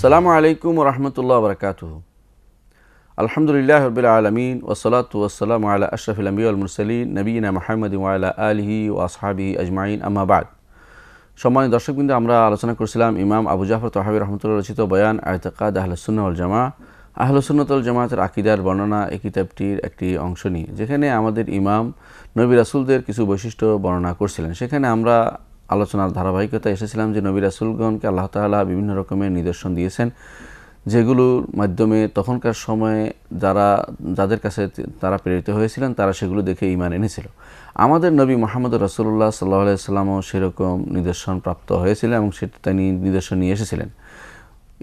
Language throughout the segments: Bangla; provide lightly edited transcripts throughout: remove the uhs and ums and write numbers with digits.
আসসালামু আলাইকুম ওয়া রাহমাতুল্লাহি ওয়া বারাকাতুহু। আলহামদুলিল্লাহি রাব্বিল আলামিন ওয়াসসালাতু ওয়াসসালামু আলা আশরাফিল আমবিয়া ওয়াল মুরসালিন নবিয়িনা মুহাম্মাদিন ওয়া আলা আলিহি ওয়া আসহাবিহি আজমাইন, আম্মা বা'দ। সম্মানিত দর্শকবৃন্দ, আমরা আলোচনা করছিলাম ইমাম আবু জাফর তাহাবী রাহমাতুল্লাহ রচিত বয়ান ইতিকাদ আহলুস সুন্নাহ ওয়াল জামাআহ, আহলুস সুন্নাহ ওয়াল জামাআতের আকীদার বর্ণনা এই কিতাবটির একটি অংশ নিয়ে, যেখানে আমাদের ইমাম নবী রাসূলদের কিছু বৈশিষ্ট্য বর্ণনা করছিলেন। সেখানে আমরা আলোচনার ধারাবাহিকতা এসেছিলাম যে নবী রাসূলগণকে আল্লাহ তাআলা বিভিন্ন রকমের নিদর্শন দিয়েছেন, যেগুলোর মাধ্যমে তখনকার সময়ে যাদের কাছে তারা প্রেরিত হয়েছিলেন তারা সেগুলো দেখে ঈমান এনেছিল। আমাদের নবী মুহাম্মদ রাসূলুল্লাহ সাল্লাল্লাহু আলাইহি ওয়াসাল্লামও সেরকম নিদর্শন প্রাপ্ত হয়েছিলেন এবং সেটা তিনি নিদর্শন নিয়ে এসেছিলেন।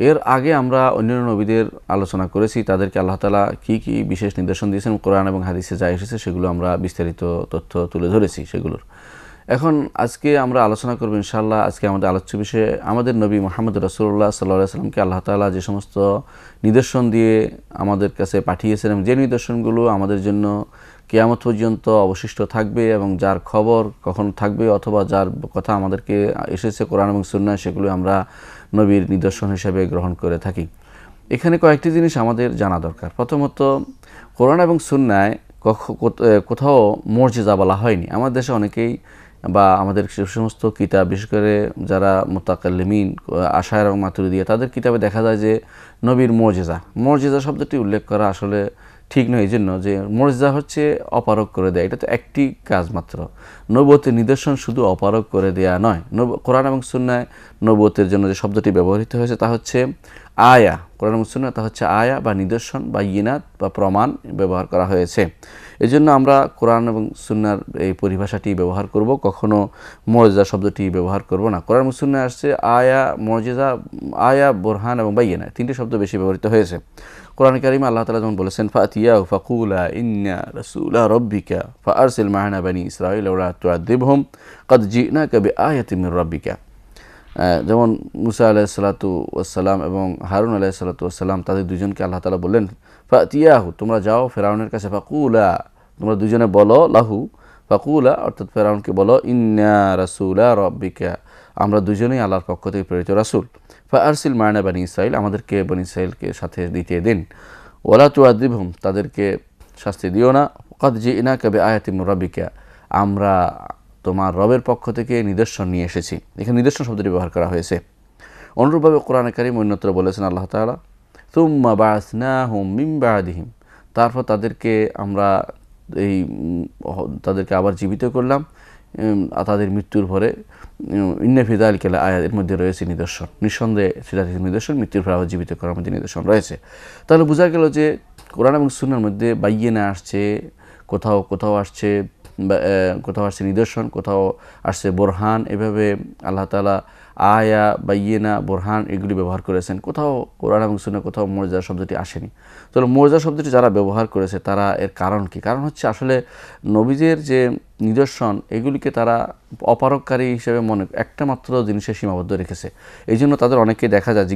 এর আগে আমরা অন্যান্য নবীদের আলোচনা করেছি, তাদেরকে আল্লাহ তাআলা কী কী বিশেষ নিদর্শন দিয়েছেন, কোরআন এবং হাদিসে যা এসেছে সেগুলো আমরা বিস্তারিত তথ্য তুলে ধরেছি সেগুলোর। এখন আজকে আমরা আলোচনা করব ইনশাআল্লাহ। আজকে আমাদের আলোচ্য বিষয়ে আমাদের নবী মুহাম্মদ রাসূলুল্লাহ সাল্লাল্লাহু আলাইহি ওয়াসাল্লামকে আল্লাহ তাআলা যে সমস্ত নিদর্শন দিয়ে আমাদের কাছে পাঠিয়েছেন এবং যে নিদর্শনগুলো আমাদের জন্য কিয়ামত পর্যন্ত অবশিষ্ট থাকবে এবং যার খবর কখন থাকবে অথবা যার কথা আমাদেরকে এসেছে কোরআন এবং সুন্নাহ, সেগুলো আমরা নবীর নিদর্শন হিসেবে গ্রহণ করে থাকি। এখানে কয়েকটি জিনিস আমাদের জানা দরকার। প্রথমত, কোরআন এবং সুন্নায় কোথাও মুজিজা বলা হয়নি। আমাদের দেশে অনেকেই বা আমাদের সে সমস্ত কিতাব, বিশেষ করে যারা মুতাকাল্লিমিন আশায়রা এবং মাতুরিদিয়া, তাদের কিতাবে দেখা যায় যে নবীর মুজিজা শব্দটি উল্লেখ করা আসলে ঠিক নয়। এই জন্য যে মুজিজা হচ্ছে অপারগ করে দেয়া, এটা তো একটি কাজ মাত্র। নবুয়তের নিদর্শন শুধু অপারগ করে দেয়া নয়। কোরআন এবং সুন্নায় নবুয়তের জন্য যে শব্দটি ব্যবহৃত হয়েছে তা হচ্ছে আয়া। কোরআন এবং সুন্নাহ তা হচ্ছে আয়া বা নিদর্শন বা ইনাত বা প্রমাণ ব্যবহার করা হয়েছে। এই জন্য আমরা কোরআন এবং সুন্নাহর এই পরিভাষাটি ব্যবহার করব, কখনো মুজিজা শব্দটি ব্যবহার করব না। কোরআন এবং সুন্নাহ আসছে আয়া, মুজিজা, আয়া, বুরহান এবং বাইয়িনা, তিনটি শব্দ বেশি ব্যবহৃত হয়েছে। কোরআনে কারিমে আল্লাহ তাআলা যেমন বলেছেন, ফাতিয়াহু ফাকুলা ইন্না রাসূলা রাব্বিকা ফাআরসিল মা'ানা বানি ইসরাঈলা ওয়া লা তুআযিবহুম ক্বাদ জি'নাকা বিআয়াতিন মির রাব্বিকা। যেমন মুসা আলাইহিসসালাতু ওয়াসসালাম এবং হারুন আলাইহিসসালাতু ওয়াসসালাম, তাদের দুজনকে আল্লাহ তাআলা বললেন, ফাতিয়াহু, তোমরা যাও ফেরাউনের কাছে, ফাকুলা, তোমরা দুজনে বলো, লাহু, ফাকুলা অর্থাৎ ফেরাউনকে বলো, ইন্না রাসূলা রাব্বিকা, আমরা দুজনেই আল্লাহর পক্ষ থেকে প্রেরিত রাসূল, ফাআরসিল মা'ানা বানি ইসরাঈল, আমাদেরকে বনি ইসরাঈলকে সাথে দিতে দিন, ওয়া লা তুআযিবহুম, তাদেরকে শাস্তি দিও না, ক্বাদ জি'নাকা বিআয়াতিন মির রাব্বিকা, আমরা তোমার রবের পক্ষ থেকে নিদর্শন নিয়ে এসেছি। এখানে নিদর্শন শব্দটি ব্যবহার করা হয়েছে। অনুরূপভাবে কোরআনে কারীম অন্যত্র বলেছেন আল্লাহ তাআলা, সুম্মা বা'আসনাহুম মিন বা'দিহিম, তারপর তাদেরকে আবার জীবিত করলাম তাদের মৃত্যুর পরে। ইন্না ফি যালিকা লাআয়াত, এর মধ্যে রয়েছে নিদর্শন, নিঃসন্দেহে সেটা নিদর্শন, মৃত্যুর পরে আবার জীবিত করার মধ্যে নিদর্শন রয়েছে। তাহলে বোঝা গেল যে কোরআন এবং সুন্নাহর মধ্যে বাইয়িনা আসছে, কোথাও আসছে নিদর্শন, কোথাও আসছে বোরহান। এভাবে আল্লাহ তাআলা আয়া, বাইয়িনা, বোরহান এগুলি ব্যবহার করেছেন। কোথাও কোরআন এবং সুন্নাহ কোথাও মুজিজা শব্দটি আসেনি। তাহলে মুজিজা শব্দটি যারা ব্যবহার করেছে তারা এর কারণ কি? কারণ হচ্ছে আসলে নবীদের যে নিদর্শন এগুলিকে তারা অপারগকারী হিসেবে একটা মাত্র জিনিসে সীমাবদ্ধ রেখেছে। এই জন্য তাদের অনেকে দেখা যায়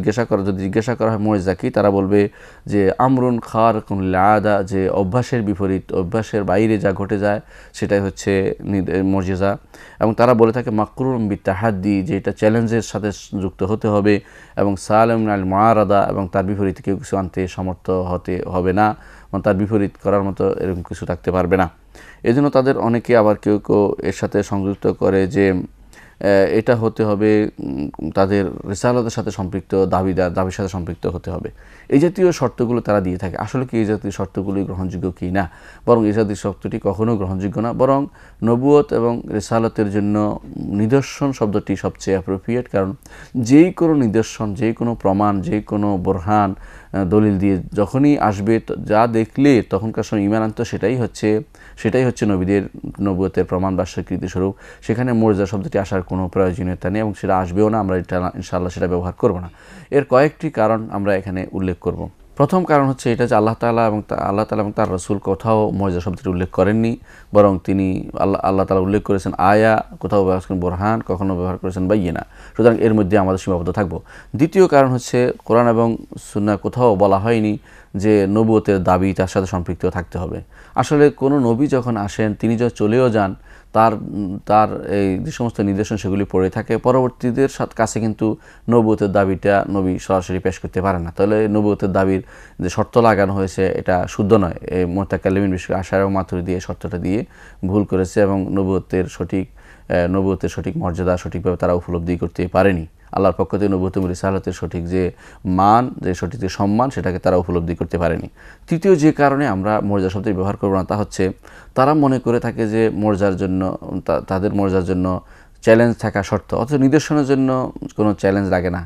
যদি জিজ্ঞাসা করা হয় মুজিজা কি, তারা বলবে যে আমরুন খারিকুন লিল আদা, যে অভ্যাসের বিপরীত, অভ্যাসের বাইরে যা ঘটে যায় সেটাই হচ্ছে মুজিজা। এবং তারা বলে থাকে মাকরুন বিত তাহাদ্দি, যে এটা চ্যালেঞ্জের সাথে যুক্ত হতে হবে, এবং সালিম আল মুআরাদা, এবং তার বিপরীত কেউ কিছু আনতে সমর্থ হতে হবে না, তার বিপরীত করার মতো এরকম কিছু থাকতে পারবে না। এই জন্য তাদের অনেকে আবার কেউ এর সাথে সংযুক্ত করে যে এটা হতে হবে তাদের রিসালাতের সাথে সম্পৃক্ত, দাবির সাথে সম্পৃক্ত হতে হবে। এই জাতীয় শর্তগুলো তারা দিয়ে থাকে। আসলে কি এই জাতীয় শর্তগুলি গ্রহণযোগ্য কি না? বরং এই জাতীয় শর্তটি কখনো গ্রহণযোগ্য না, বরং নবুয়ত এবং রিসালাতের জন্য নিদর্শন শব্দটি সবচেয়ে অ্যাপ্রোপ্রিয়েট। কারণ যেই কোনো নিদর্শন, যেই কোনো প্রমাণ, যেই কোনো বোরহান, দলিল দিয়ে যখনই আসবে, যা দেখলে তখনকার সময় ঈমান আনতো, সেটাই হচ্ছে নবীদের নবুয়তের প্রমাণ বা স্বীকৃতি স্বরূপ। সেখানে মুজিজা শব্দটি আসার কোনো প্রয়োজনীয়তা নেই এবং সেটা আসবেও না। আমরা ইনশাআল্লাহ সেটা ব্যবহার করব না। এর কয়েকটি কারণ আমরা এখানে উল্লেখ করব। প্রথম কারণ হচ্ছে এটা যে আল্লাহ তাআলা এবং তার রাসূল কোথাও মুজিজা শব্দটি উল্লেখ করেননি, বরং তিনি আল্লাহ তাআলা উল্লেখ করেছেন আয়া, কোথাও ব্যবহার করেছেন বোরহান, কখনো ব্যবহার করেছেন বাইয়িনা। সুতরাং এর মধ্যে আমাদের সীমাবদ্ধ থাকবো। দ্বিতীয় কারণ হচ্ছে কোরআন এবং সুন্নাহ কোথাও বলা হয়নি যে নবুয়তের দাবি তার সাথে সম্পৃক্ত থাকতে হবে। আসলে কোনো নবী যখন আসেন, তিনি যখন চলেও যান, তার তার এই যে সমস্ত নির্দেশন সেগুলি পড়ে থাকে, পরবর্তীদের কাছে কিন্তু নবুয়তের দাবিটা নবী সরাসরি পেশ করতে পারে না। তাহলে নবুয়তের দাবির যে শর্ত লাগানো হয়েছে এটা শুদ্ধ নয়। এই মুতাকাল্লিমিন বিশেষ করে আশারা ও মাতুরিদি দিয়ে শর্তটা দিয়ে ভুল করেছে এবং নবুয়তের সঠিক মর্যাদা সঠিকভাবে তারা উপলব্ধি করতে পারেনি। আল্লাহর পক্ষ থেকে নবুয়ত এবং রিসালাতের সঠিক যে মান, যে সঠিক যে সম্মান, সেটাকে তারা উপলব্ধি করতে পারেনি। তৃতীয় যে কারণে আমরা মর্যাদা শব্দটি ব্যবহার করব না, তা হচ্ছে তারা মনে করে থাকে যে মর্যাদার জন্য, তাদের মর্যাদার জন্য চ্যালেঞ্জ থাকা শর্ত, অথচ নিদর্শনের জন্য কোনো চ্যালেঞ্জ লাগে না।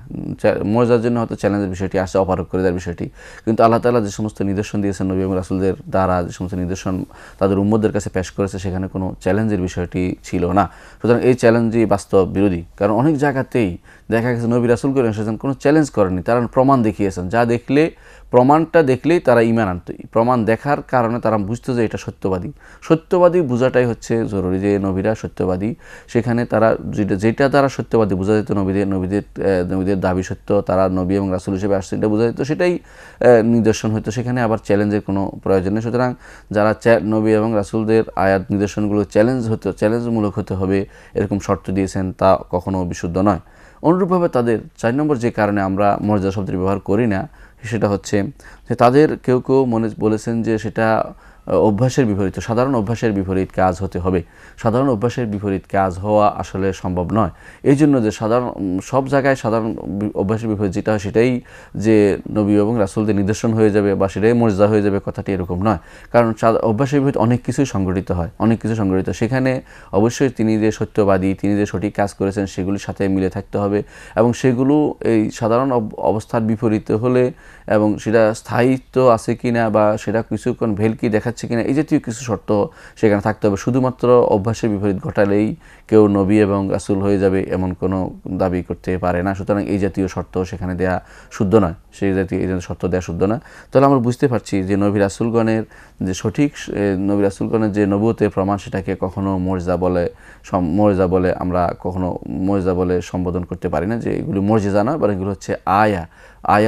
মর্যাদার জন্য হয়তো চ্যালেঞ্জের বিষয়টি আসে, অপারগ করে দেওয়ার বিষয়টি। কিন্তু আল্লাহ তাআলা যে সমস্ত নিদর্শন দিয়েছেন নবী এবং রাসূলদের দ্বারা, যে সমস্ত নিদর্শন তাদের উম্মতদের কাছে পেশ করেছে, সেখানে কোনো চ্যালেঞ্জের বিষয়টি ছিল না। সুতরাং এই চ্যালেঞ্জই বাস্তব বিরোধী। কারণ অনেক জায়গাতেই দেখা গেছে নবী রাসূল করে এসেছেন, কোনো চ্যালেঞ্জ করেননি, তারা প্রমাণ দেখিয়েছেন। প্রমাণটা দেখলেই তারা ঈমান আনত। প্রমাণ দেখার কারণে তারা বুঝতো যে এটা সত্যবাদী বোঝাটাই হচ্ছে জরুরি, যে নবীরা সত্যবাদী। সেখানে তারা যেটা দ্বারা সত্যবাদী বোঝা যেত, নবীদের দাবি সত্য, তারা নবী এবং রাসূল হিসেবে আসছেন এটা বোঝা যেত, সেটাই নিদর্শন হতো। সেখানে আবার চ্যালেঞ্জের কোনো প্রয়োজন নেই। সুতরাং যারা নবী এবং রাসূলদের আয়াত নিদর্শনগুলো চ্যালেঞ্জমূলক হতে হবে এরকম শর্ত দিয়েছেন, তা কখনো বিশুদ্ধ নয়। অনুরূপভাবে তাদের 4 নম্বর যে কারণে আমরা মর্যাদা শব্দটি ব্যবহার করি না, সেটা হচ্ছে যে তাদের কেউ বলেছেন যে সেটা অভ্যাসের বিপরীত, সাধারণ অভ্যাসের বিপরীত কাজ হতে হবে। সাধারণ অভ্যাসের বিপরীত কাজ হওয়া আসলে সম্ভব নয়। এই জন্য যে সব জায়গায় সাধারণ অভ্যাসের বিপরীত যেটা হয় সেটাই যে নবী এবং রাসূলদের নিদর্শন হয়ে যাবে বা সেটাই মর্যাদা হয়ে যাবে, কথাটি এরকম নয়। কারণ অভ্যাসের বিপরীত অনেক কিছুই সংঘটিত হয়, সেখানে অবশ্যই তিনি যে সত্যবাদী, তিনি যে সঠিক কাজ করেছেন সেগুলির সাথে মিলে থাকতে হবে এবং সেগুলো এই সাধারণ অবস্থার বিপরীতে হলে এবং সেটা স্থায়িত্ব আছে কিনা বা সেটা কিছুক্ষণ ভেলকি দেখাচ্ছে কিনা, এই জাতীয় কিছু শর্ত সেখানে থাকতে হবে। শুধুমাত্র অভ্যাসের বিপরীত ঘটালেই কেউ নবী এবং রাসূল হয়ে যাবে এমন কোনো দাবি করতে পারে না। সুতরাং এই জাতীয় শর্ত সেখানে দেয়া শুদ্ধ নয়, এই জাতীয় শর্ত দেওয়া শুদ্ধ নয়। তাহলে আমরা বুঝতে পারছি যে নবী রাসূলগণের যে নবুয়তের প্রমাণ, সেটাকে কখনো মর্যাদা বলে আমরা কখনো মর্যাদা বলে সম্বোধন করতে পারি না, যে এগুলি মর্যাদা না, বরং এগুলো হচ্ছে আয়া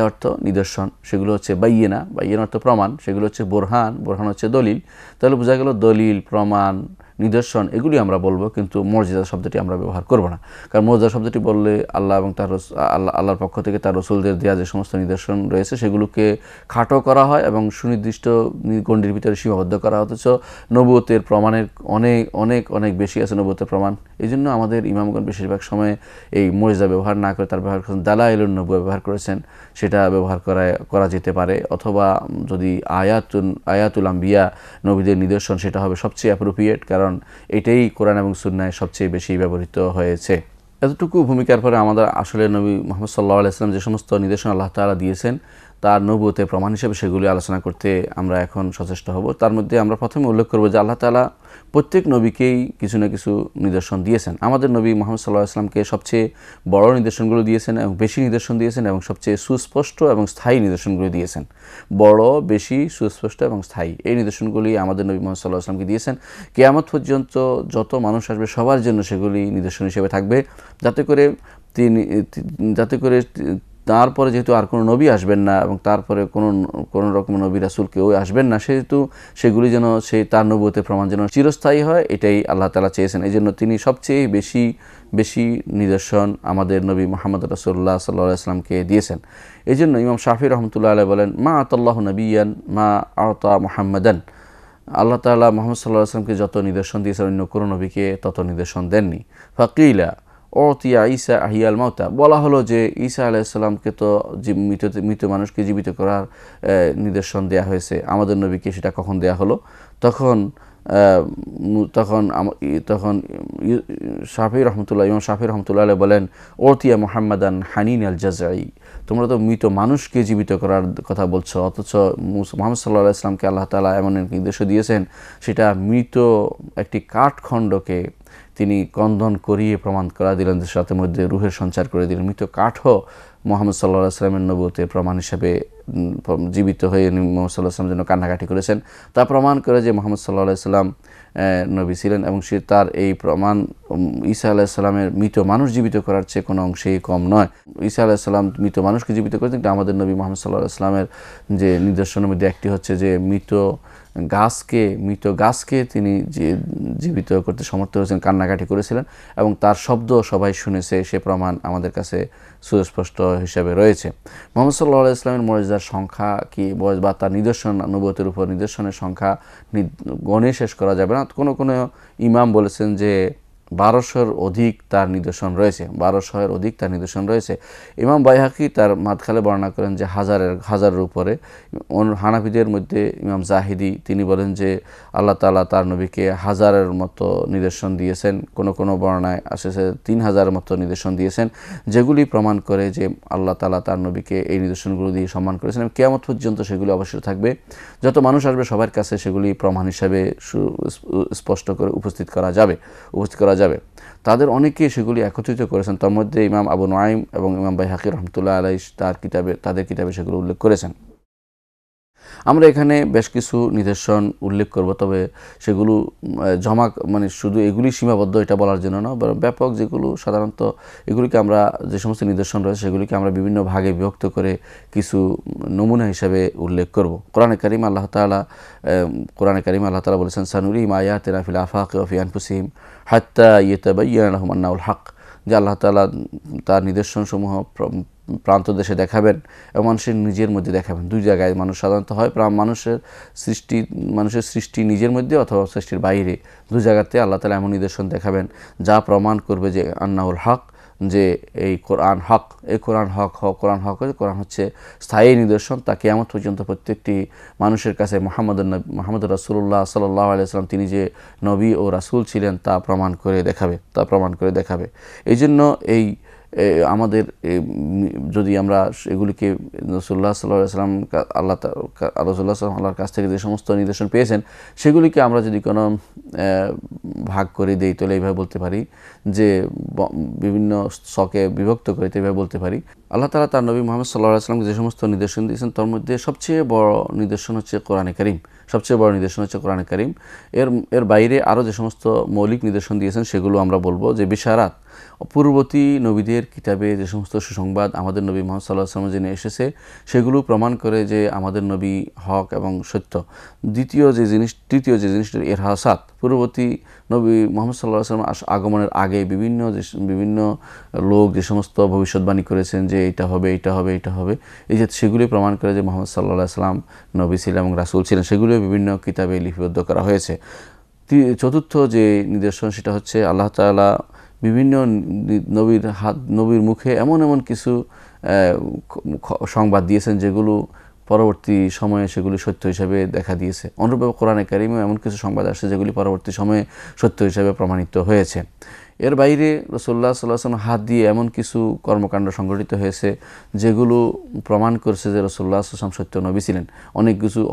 অর্থ নিদর্শন, সেগুলো হচ্ছে বাইয়িনা অর্থ প্রমাণ, সেগুলো হচ্ছে বোরহান হচ্ছে দলিল। তাহলে বোঝা গেল দলিল, প্রমাণ, নিদর্শন এগুলি আমরা বলবো, কিন্তু মর্যাদা শব্দটি আমরা ব্যবহার করব না। কারণ মর্যাদা শব্দটি বললে আল্লাহ এবং আল্লাহর পক্ষ থেকে তার রাসূলদের দেওয়া যে সমস্ত নিদর্শন রয়েছে সেগুলোকে খাটো করা হয় এবং সুনির্দিষ্ট গণ্ডির ভিতরে সীমাবদ্ধ করা। অথচ নবুয়তের প্রমাণের অনেক বেশি আছে নবুয়তের প্রমাণ। এই জন্য আমাদের ইমামগণ বেশিরভাগ সময় এই মর্যাদা ব্যবহার না করে তার ব্যবহার করেছেন দালাইলুন নবুওয়া ব্যবহার করেছেন, সেটা ব্যবহার করা যেতে পারে। অথবা যদি আয়াতুল আম্বিয়া, নবীদের নিদর্শন, সেটা হবে সবচেয়ে অ্যাপ্রোপ্রিয়েট, কারণ এটাই কোরআন এবং সুন্নায় সবচেয়ে বেশি ব্যবহৃত হয়েছে। এতটুকু ভূমিকার পরে আমাদের আসলে নবী মুহাম্মদ সাল্লাল্লাহু আলাইহি ওয়াসাল্লাম যে সমস্ত নিদর্শন আল্লাহ তাআলা দিয়েছেন তার নবুয়তের প্রমাণ হিসেবে সেগুলি আলোচনা করতে আমরা এখন সচেষ্ট হব। তার মধ্যে আমরা প্রথমে উল্লেখ করব যে আল্লাহ তাআলা প্রত্যেক নবীকেই কিছু না কিছু নিদর্শন দিয়েছেন। আমাদের নবী মুহাম্মদ সাল্লাল্লাহু আলাইহি ওয়াসাল্লামকে সবচেয়ে বড় নিদর্শনগুলো দিয়েছেন এবং বেশি নিদর্শন দিয়েছেন এবং সবচেয়ে সুস্পষ্ট এবং স্থায়ী নিদর্শনগুলো দিয়েছেন। বড়, বেশি, সুস্পষ্ট এবং স্থায়ী, এই নিদর্শনগুলি আমাদের নবী মুহাম্মদ সাল্লাল্লাহু আলাইহি ওয়াসাল্লামকে দিয়েছেন। কিয়ামত পর্যন্ত যত মানুষ আসবে সবার জন্য সেগুলি নিদর্শন হিসেবে থাকবে, যাতে করে তারপরে যেহেতু আর কোনো নবী আসবেন না এবং তারপরে কোনো রকম নবী রাসূল কেউ আসবেন না, সেহেতু সেগুলি যেন তার নবুয়তের প্রমাণ যেন চিরস্থায়ী হয়, এটাই আল্লাহ তাআলা চেয়েছেন। এই জন্য তিনি সবচেয়ে বেশি নিদর্শন আমাদের নবী মুহাম্মদ রাসূলুল্লাহ সাল্লাল্লাহু আলাইহি ওয়াসাল্লামকে দিয়েছেন। এই জন্য ইমাম শাফি রহমতুল্লাহ আলাইহি বলেন, মা আতাল্লাহু নবিয়ান মা আতা মুহাম্মাদান, আল্লাহ তাআলা মুহাম্মদ সাল্লাল্লাহু আলাইহি ওয়াসাল্লামকে যত নিদর্শন দিয়েছেন অন্য কোনো নবীকে তত নিদর্শন দেননি। ফাকিলা ওতিয়া ঈসা আহিয়াল মাউতা, বলা হলো যে ঈসা আলাইহিস সালামকে তো মৃত মানুষকে জীবিত করার নিদর্শন দেয়া হয়েছে, আমাদের নবীকে সেটা কখন দেয়া হলো? তখন ইমাম শাফি রহমতুল্লাহ আলাইহি বলেন, ওতিয়া মুহাম্মাদান হানিন আল জাজাই, তোমরা তো মৃত মানুষকে জীবিত করার কথা বলছো, অথচ মুহাম্মদ সাল্লাল্লাহু আলাইহি ওয়াসাল্লামকে আল্লাহ তাআলা এমন এক নির্দেশ দিয়েছেন, সেটা মৃত একটি কাঠখণ্ডকে তিনি কন্দন করিয়ে প্রমাণ করা দিলেন, সাথে মধ্যে রুহের সঞ্চার করে দিলেন। মৃত কাঠও মুহাম্মদ সাল্লাল্লাহু আলাইহি ওয়াসাল্লামের নবুয়তের প্রমাণ হিসেবে জীবিত হয়ে মুহাম্মদ সাল্লাল্লাহু আলাইহি ওয়াসাল্লামের জন্য কান্নাকাটি করেছেন, তা প্রমাণ করে যে মুহাম্মদ সাল্লাল্লাহু আলাইহি ওয়াসাল্লাম নবী ছিলেন এবং সে তার এই প্রমাণ ঈসা আলাইহিস সালামের মৃত মানুষ জীবিত করার চেয়ে কোনো অংশেই কম নয়। ঈসা আলাইহিস সালাম মৃত মানুষকে জীবিত করেছেন, কিন্তু আমাদের নবী মুহাম্মদ সাল্লাল্লাহু আলাইহি ওয়াসাল্লামের যে নিদর্শনের মধ্যে একটি হচ্ছে যে মৃত গাছকে তিনি জীবিত করতে সমর্থ হয়েছেন, কান্নাকাটি করেছিলেন এবং তার শব্দ সবাই শুনেছে, সে প্রমাণ আমাদের কাছে সুস্পষ্ট হিসাবে রয়েছে। মুহাম্মদ সাল্লাল্লাহু আলাইহি ওয়াসাল্লামের মুজিজার সংখ্যা কি বা তার নিদর্শন, নবুয়তের উপর নিদর্শনের সংখ্যা গণে শেষ করা যাবে না। কোনো ইমাম বলেছেন যে 1200-এর অধিক তার নিদর্শন রয়েছে। ইমাম বাইহাকি তার মাদখালে বর্ণনা করেন যে হাজারের উপরে। হানাফিদের মধ্যে ইমাম জাহিদি তিনি বলেন যে আল্লাহ তাআলা তার নবীকে 1000-এর মতো নিদর্শন দিয়েছেন, কোনো বর্ণনায় আসছে 3000-এর মতো নিদর্শন দিয়েছেন, যেগুলি প্রমাণ করে যে আল্লাহ তাআলা তার নবীকে এই নিদর্শনগুলো দিয়ে সম্মান করেছেন এবং কিয়ামত পর্যন্ত সেগুলি অবশ্যই থাকবে। যত মানুষ আসবে সবার কাছে সেগুলি প্রমাণ হিসাবে স্পষ্ট করে উপস্থিত করা যাবে। তাদের অনেকে সেগুলি একত্রিত করেছেন, তার মধ্যে ইমাম আবু নুআইম এবং ইমাম বাইহাকি রাহমাতুল্লাহ আলাইহি তাদের কিতাবে সেগুলো উল্লেখ করেছেন। আমরা এখানে বেশ কিছু নিদর্শন উল্লেখ করব, তবে সেগুলো শুধু এগুলি সীমাবদ্ধ এটা বলার জন্য না, বরং ব্যাপক যেগুলো সাধারণত এগুলিকে আমরা যে সমস্ত নিদর্শন রয়েছে সেগুলিকে আমরা বিভিন্ন ভাগে বিভক্ত করে কিছু নমুনা হিসাবে উল্লেখ করব। কোরআনে কারিমে আল্লাহ তাআলা বলেছেন সানুরিহিম আয়াতিনা ফিল আফাকি ওয়া ফি আনফুসিহিম হাত্তা ইয়াতাবায়্যানা লাহুম আন্নাহুল হক, যে আল্লাহ তাআলা তার নিদর্শনসমূহ প্রান্ত দেশে দেখাবেন এবং মানুষের নিজের মধ্যে দেখাবেন। দুই জায়গায় মানুষ সাধারণত হয়, মানুষের সৃষ্টি নিজের মধ্যে অথবা সৃষ্টির বাইরে, দুই জায়গাতে আল্লাহ তাআলা এমন নিদর্শন দেখাবেন যা প্রমাণ করবে যে আন্নাহুল হক, যে এই কোরআন হক। কোরআন হচ্ছে স্থায়ী নিদর্শন, তা কিয়ামত পর্যন্ত প্রত্যেকটি মানুষের কাছে মুহাম্মদ রাসূলুল্লাহ সাল্লাল্লাহু আলাইহি ওয়াসাল্লাম তিনি যে নবী ও রাসূল ছিলেন তা প্রমাণ করে দেখাবে। এই জন্য আমাদের যদি আমরা এগুলিকে রাসূলুল্লাহ সাল্লাল্লাহু আলাইহি ওয়াসাল্লাম আল্লাহর কাছ থেকে যে সমস্ত নিদর্শন পেয়েছেন সেগুলিকে আমরা যদি কোনো ভাগ করে দেই, তাহলে এইভাবে বলতে পারি যে বিভিন্ন শকে বিভক্ত করে এইভাবে বলতে পারি, আল্লাহ তাআলা তার নবী মুহাম্মদ সাল্লাল্লাহু আলাইহি ওয়াসাল্লামকে যে সমস্ত নিদর্শন দিয়েছেন তার মধ্যে সবচেয়ে বড় নিদর্শন হচ্ছে কোরআনে কারীম। এর বাইরে আরও যে সমস্ত মৌলিক নিদর্শন দিয়েছেন সেগুলো আমরা বলবো যে বিশারাত, পূর্ববর্তী নবীদের কিতাবে যে সমস্ত সুসংবাদ আমাদের নবী মুহাম্মদ সাল্লাল্লাহু আলাইহি ওয়াসাল্লামের জন্য এসেছে সেগুলো প্রমাণ করে যে আমাদের নবী হক এবং সত্য। তৃতীয় যে জিনিসটির ইরহাসাত, পূর্ববর্তী নবী মুহাম্মদ সাল্লাল্লাহু আলাইহি ওয়াসাল্লাম আগমনের আগে বিভিন্ন লোক যে সমস্ত ভবিষ্যৎবাণী করেছেন যে এটা হবে, এই যে সেগুলি প্রমাণ করে যে মুহাম্মদ সাল্লাল্লাহু আলাইহি ওয়াসাল্লাম নবী ছিলেন এবং রাসূল ছিলেন, সেগুলো বিভিন্ন কিতাবে লিপিবদ্ধ করা হয়েছে। চতুর্থ যে নিদর্শন সেটা হচ্ছে আল্লাহ তাআলা বিভিন্ন নবীর মুখে এমন কিছু সংবাদ দিয়েছেন যেগুলো পরবর্তী সময়ে সেগুলি সত্য হিসাবে দেখা দিয়েছে। অনুরূপভাবে কোরআনে কারিমেও এমন কিছু সংবাদ আসছে যেগুলি পরবর্তী সময়ে সত্য হিসাবে প্রমাণিত হয়েছে। এর বাইরে রাসূলুল্লাহ সাল্লাল্লাহু আলাইহি ওয়াসাল্লাম হাত দিয়ে এমন কিছু কর্মকাণ্ড সংঘটিত হয়েছে যেগুলো প্রমাণ করছে যে রাসূলুল্লাহ সাল্লাল্লাহু আলাইহি ওয়াসাল্লাম সত্য নবী ছিলেন।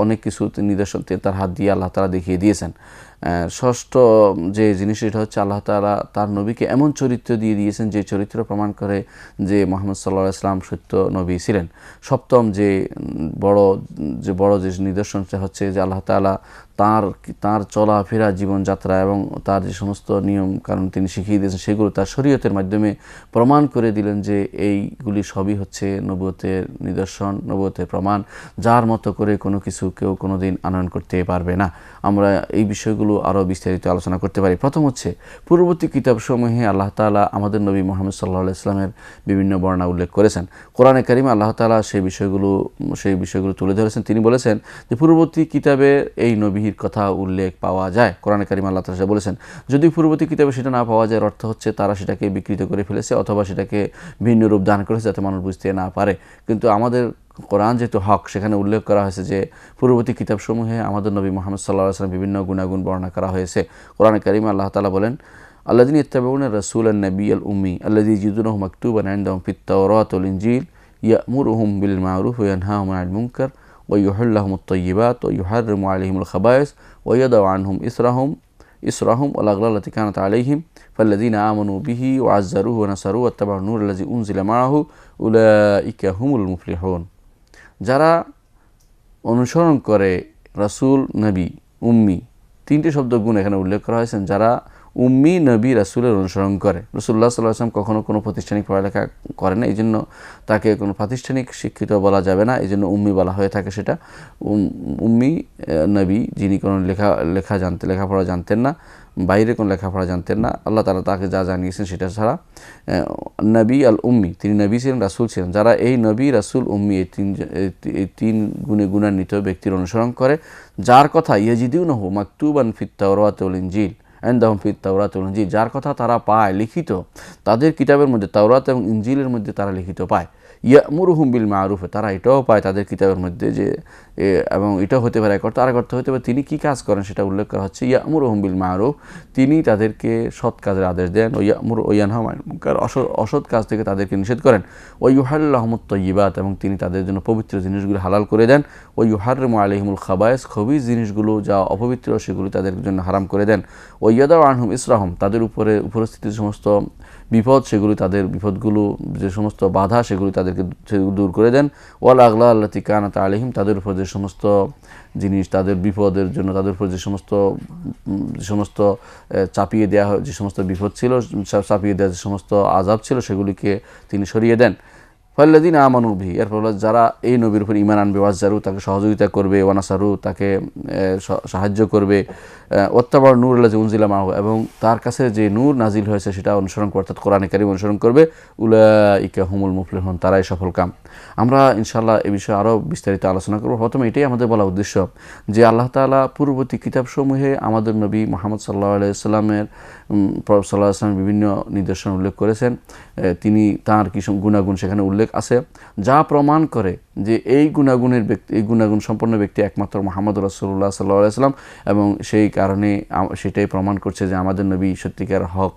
অনেক কিছু নিদর্শন তার হাত দিয়ে আল্লাহ তাআলা দেখিয়ে দিয়েছেন। ষষ্ঠ যে জিনিস এটা হচ্ছে আল্লাহ তাআলা তার নবীকে এমন চরিত্র দিয়ে দিয়েছেন যে চরিত্র প্রমাণ করে যে মুহাম্মদ সাল্লাল্লাহু আলাইহি ওয়াসাল্লাম সত্য নবী ছিলেন। সপ্তম যে বড় যে নিদর্শনটা হচ্ছে যে আল্লাহ তাআলা তার চলাফেরা জীবনযাত্রা এবং তার যে সমস্ত নিয়ম কারণ তিনি শিখিয়ে দিয়েছেন সেগুলো তার শরীয়তের মাধ্যমে প্রমাণ করে দিলেন যে এইগুলি সবই হচ্ছে নবুয়তের নিদর্শন, নবুয়তের প্রমাণ, যার মতো করে কোনো কিছু কেউ কোনোদিন আনয়ন করতে পারবে না। আমরা এই বিষয়গুলো আরও বিস্তারিত আলোচনা করতে পারি। প্রথম হচ্ছে পূর্ববর্তী কিতাবসমূহে আল্লাহ তাআলা আমাদের নবী মুহাম্মদ সাল্লাল্লাহু আলাইহি ওয়াসাল্লামের বিভিন্ন বর্ণনা উল্লেখ করেছেন। কোরআনে কারিমে আল্লাহ তাআলা সেই বিষয়গুলো তুলে ধরেছেন। তিনি বলেছেন যে পূর্ববর্তী কিতাবে এই নবীর কথা উল্লেখ পাওয়া যায়। কোরআনে কারিমে আল্লাহ তাআলা বলেছেন যদি পূর্ববর্তী কিতাবে সেটা না পাওয়া যায়, অর্থ হচ্ছে তারা সেটাকে বিকৃত করে ফেলেছে অথবা সেটাকে ভিন্ন রূপ দান করেছে যাতে মানুষ বুঝতে না পারে। কিন্তু আমাদের কোরআন যেহেতু হক, সেখানে উল্লেখ করা হয়েছে যে পূর্ববর্তী কিতাবসমূহে আমাদের নবী মুহাম্মদ সাল্লাল্লাহু আলাইহি ওয়াসাল্লাম বিভিন্ন গুণাগুণ বর্ণনা করা হয়েছে। কোরআনে কারিমে আল্লাহ তাআলা বলেন আল্লাযীনা ইয়াত্তাবিউনা রাসূলান নাবিয়্যাল উম্মি আল্লাযী ইয়াজিদুনাহু মাকতুবান ইনদাহুম ফিত তাওরাত ওয়াল ইনজিল ইয়া'মুরুহুম বিল মা'রুফ ওয়া ইয়ানহাহুম আনিল মুনকার ওয়া ইউহিল্লু লাহুমুত তাইয়্যিবাত ওয়া ইউহাররিমু আলাইহিমুল খাবায়েস ওয়া ইয়াদাউ আনহুম ইসরাহুম ওয়াল আগলাল লাতী কানাত আলাইহিম ফাল্লাযীনা আমানু বিহি ওয়া আযযারুহু ওয়া নাসারুহু ওয়াত্তাবা'আন নূর আল্লাযী উনজিলা মা'আহু উলাইকা হুমুল মুফলিহুন। যারা অনুসরণ করে রাসূল, নবী, উম্মি, তিনটি শব্দ গুণ এখানে উল্লেখ করা হয়েছে। যারা উম্মি, নবী, রাসূলের অনুসরণ করে, রাসূলুল্লাহ সাল্লাল্লাহু আলাইহি ওয়াসাল্লাম কখনো কোনো প্রাতিষ্ঠানিক পড়ালেখা করেন না, এই জন্য তাকে কোনো প্রাতিষ্ঠানিক শিক্ষিত বলা যাবে না, এই জন্য উম্মি বলা হয়ে থাকে। সেটা উম্মি নবী, যিনি কোনো লেখাপড়া জানতেন না, বাইরে কোনো লেখাপড়া জানতেন না, আল্লাহ তাআলা তাকে যা জানিয়েছেন সেটা ছাড়া। নবী আল উম্মি, তিনি নবী ছিলেন, রাসূল ছিলেন। যারা এই নবী, রাসূল, উম্মি, এই তিন গুণে গুণান্বিত ব্যক্তির অনুসরণ করে, যার কথা ইয়াজিদুনাহু মাকতুবান ফিত তাওরাত ওয়াল ইনজিল ইনদাহুম ফিত তাওরাত ওয়াল ইনজিল, যার কথা তারা পায় লিখিত তাদের কিতাবের মধ্যে, তাওরাত এবং ইনজিলের মধ্যে তারা লিখিত পায়। ইয়ামুরুহুম বিল মারুফ, তারা এটাও পায় তাদের কিতাবের মধ্যে যে, এবং এটাও হতে পারে এক অর্থ, আরেক অর্থ হতে পারে তিনি কী কাজ করেন সেটা উল্লেখ করা হচ্ছে। ইয়ামুরুহুম বিল মারুফ, তিনি তাদেরকে সৎ কাজের আদেশ দেন। ও ইয়ানহা আনিল মুনকার, অসৎ কাজ থেকে তাদেরকে নিষেধ করেন। ও ইউহাল্লিলু লাহুমুত তাইয়্যিবাত, এবং তিনি তাদের জন্য পবিত্র জিনিসগুলো হালাল করে দেন। ও ইউহাররিমু আলাইহিমুল খাবায়েস, খবিস জিনিসগুলো যা অপবিত্র সেগুলো তাদের জন্য হারাম করে দেন। ও ইয়াদাউ আনহুম ইসরাহুম, তাদের উপরে উপস্থিত সমস্ত বিপদ, সেগুলি তাদের বিপদগুলো, যে সমস্ত বাধা সেগুলি তাদেরকে দূর করে দেন। ওয়াল আগলা আল্লাতি কানাত আলাইহিম, তাদের উপর যে সমস্ত জিনিস তাদের বিপদের জন্য, তাদের উপর যে সমস্ত চাপিয়ে দেওয়া, যে সমস্ত বিপদ ছিল, চাপিয়ে দেওয়া যে সমস্ত আযাব ছিল, সেগুলিকে তিনি সরিয়ে দেন। ফাল্লাযীনা আমানু বিহি, এরপর যারা এই নবীর উপর ঈমান আনবে, ওয়াজ্জারু, তাকে সহযোগিতা করবে, ওয়ানাসারু, তাকে সাহায্য করবে, ওয়াত্তাবাউ নূর আল্লাযী উনজিলা মাহু, এবং তার কাছে যে নূর নাজিল হয়েছে সেটা অনুসরণ করবে, অর্থাৎ কোরআনে কারীম অনুসরণ করবে, উলাইকা হুমুল মুফলিহুন, তারাই সফল কাম। আমরা ইনশাআল্লাহ এই বিষয়ে আরও বিস্তারিত আলোচনা করব। প্রথমে এটাই আমাদের বলা উদ্দেশ্য যে আল্লাহ তাআলা পূর্ববর্তী কিতাবসমূহে আমাদের নবী মুহাম্মদ সাল্লাল্লাহু আলাইহি ওয়াসাল্লামের বিভিন্ন নিদর্শন উল্লেখ করেছেন। তিনি তাঁর কিছু গুণাগুণ সেখানে উল্লেখ আছে, যা প্রমাণ করে যে এই গুণাগুণ সম্পন্ন ব্যক্তি একমাত্র মুহাম্মদ রাসূলুল্লাহ সাল্লাল্লাহু আলাইহি ওয়াসাল্লাম, এবং সেই কারণে সেটাই প্রমাণ করছে যে আমাদের নবী সত্যিকার হক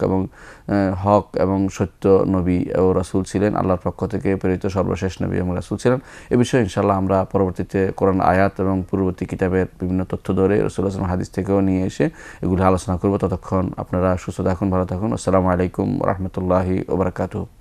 এবং সত্য নবী ও রাসূল ছিলেন, আল্লাহর পক্ষ থেকে প্রেরিত সর্বশেষ নবী এবং রাসূল ছিলেন। এ বিষয়ে ইনশাআল্লাহ আমরা পরবর্তীতে কোরআন আয়াত এবং পূর্ববর্তী কিতাবের বিভিন্ন তথ্য ধরে রাসূলুল্লাহ সাল্লাল্লাহু আলাইহি ওয়াসাল্লাম হাদিস থেকেও নিয়ে এসে এগুলো আলোচনা করব। ততক্ষণ আপনারা সুস্থ থাকুন, ভালো থাকুন। আসসালামু আলাইকুম ওয়া রাহমাতুল্লাহি ওয়া বারাকাতুহু।